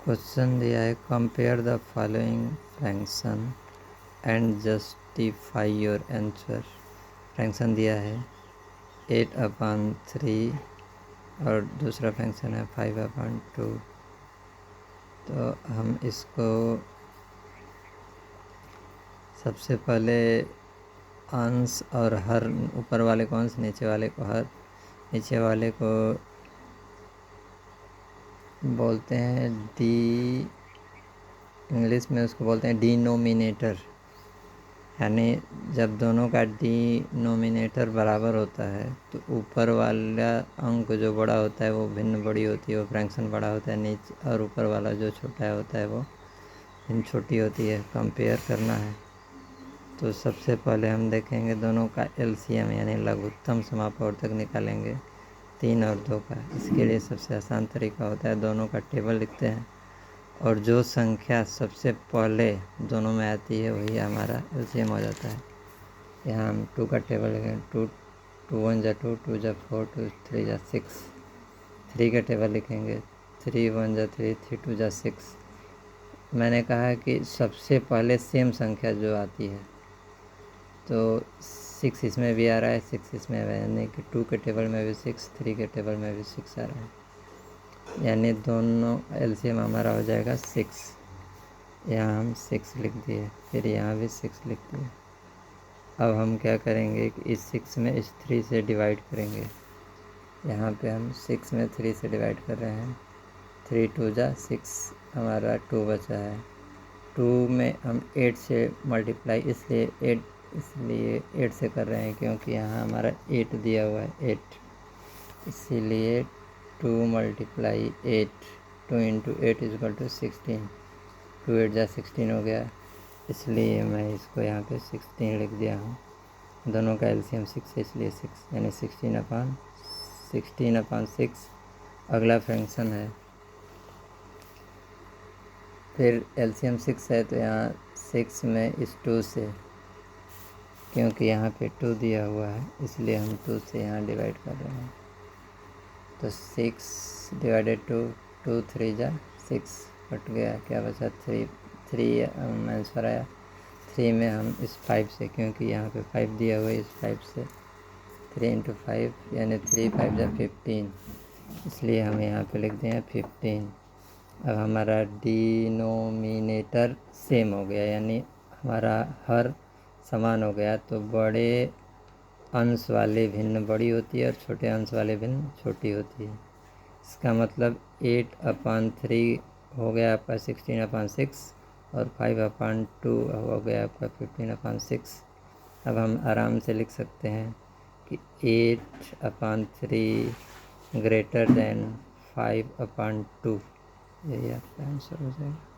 Question दिया है, compare the following fraction and justify your answer. Fraction दिया है 8/3 और दूसरा फंक्शन है 5/2। तो हम इसको सबसे पहले अंश और हर, ऊपर वाले को अंश, नीचे वाले को हर। नीचे वाले को बोलते हैं डी, इंग्लिश में उसको बोलते हैं डिनोमिनेटर। यानी जब दोनों का डिनोमिनेटर बराबर होता है तो ऊपर वाला अंक जो बड़ा होता है वो भिन्न बड़ी होती है, वो फ्रैक्शन बड़ा होता है। नीचे और ऊपर वाला जो छोटा होता है वो भिन्न छोटी होती है। कंपेयर करना है तो सबसे पहले हम देखेंगे दोनों का एलसीएम यानी लघुत्तम समापवर्तक निकालेंगे 3 और 2 का। इसके लिए सबसे आसान तरीका होता है, दोनों का टेबल लिखते हैं और जो संख्या सबसे पहले दोनों में आती है वही हमारा एलसीएम हो जाता है। यहाँ हम 2 का टेबल लिखेंगे, 2 1 जा 2, 2 जा 4, 2 3 जा 6। 3 का टेबल लिखेंगे, 3 1 जा 3, 3 2 जा 6। मैंने कहा कि सबसे पहले सेम संख्या जो आती है, तो 6 इसमें भी आ रहा है, 6 इसमें आ रहा है, यानी कि 2 के टेबल में भी 6, 3 के टेबल में भी 6 आ रहा है, यानी दोनों एलसीएम हमारा हो जाएगा 6। यहाँ हम 6 लिख दिए, फिर यहाँ भी 6 लिख दिए। अब हम क्या करेंगे कि इस 6 में इस 3 से डिवाइड करेंगे। यहाँ पे हम 6 में 3 से डिवाइड कर रहे हैं, 3 2 जा 6, हमारा 2 बचा है। 2 में हम 8 से मल्टीप्लाई इसलिए 8 से कर रहे हैं क्योंकि यहाँ हमारा 8 दिया हुआ है, 8, इसीलिए 2 × 8, 2 × 8 = 16। 2 8 जा 16 हो गया, इसलिए मैं इसको यहाँ पे 16 लिख दिया हूँ। दोनों का एलसीएम 6 है इसलिए 6, यानी 16/6। अगला फंक्शन है, फिर एलसीएम 6 है तो यहाँ 6 में इस 2 से, क्योंकि यहाँ पे 2 दिया हुआ है इसलिए हम 2 से यहाँ डिवाइड कर रहे हैं। तो 6 / 2, 2 3 जा 6, कट गया, क्या बचा 3 आंसर आया। 3 में हम इस 5 से, क्योंकि यहाँ पे 5 दिया हुआ है, इस 5 से 3 × 5 यानी 3 5 जा 15, इसलिए हम यहाँ पे लिख दें 15। अब हमारा डिनोमिनेटर सेम हो गया, यानी हमारा हर समान हो गया, तो बड़े अंश वाले भिन्न बड़ी होती है और छोटे अंश वाले भिन्न छोटी होती है। इसका मतलब 8/3 हो गया आपका 16/6 और 5/2 हो गया आपका 15/6। अब हम आराम से लिख सकते हैं कि 8/3 > 5/2, यही आपका आंसर हो जाएगा।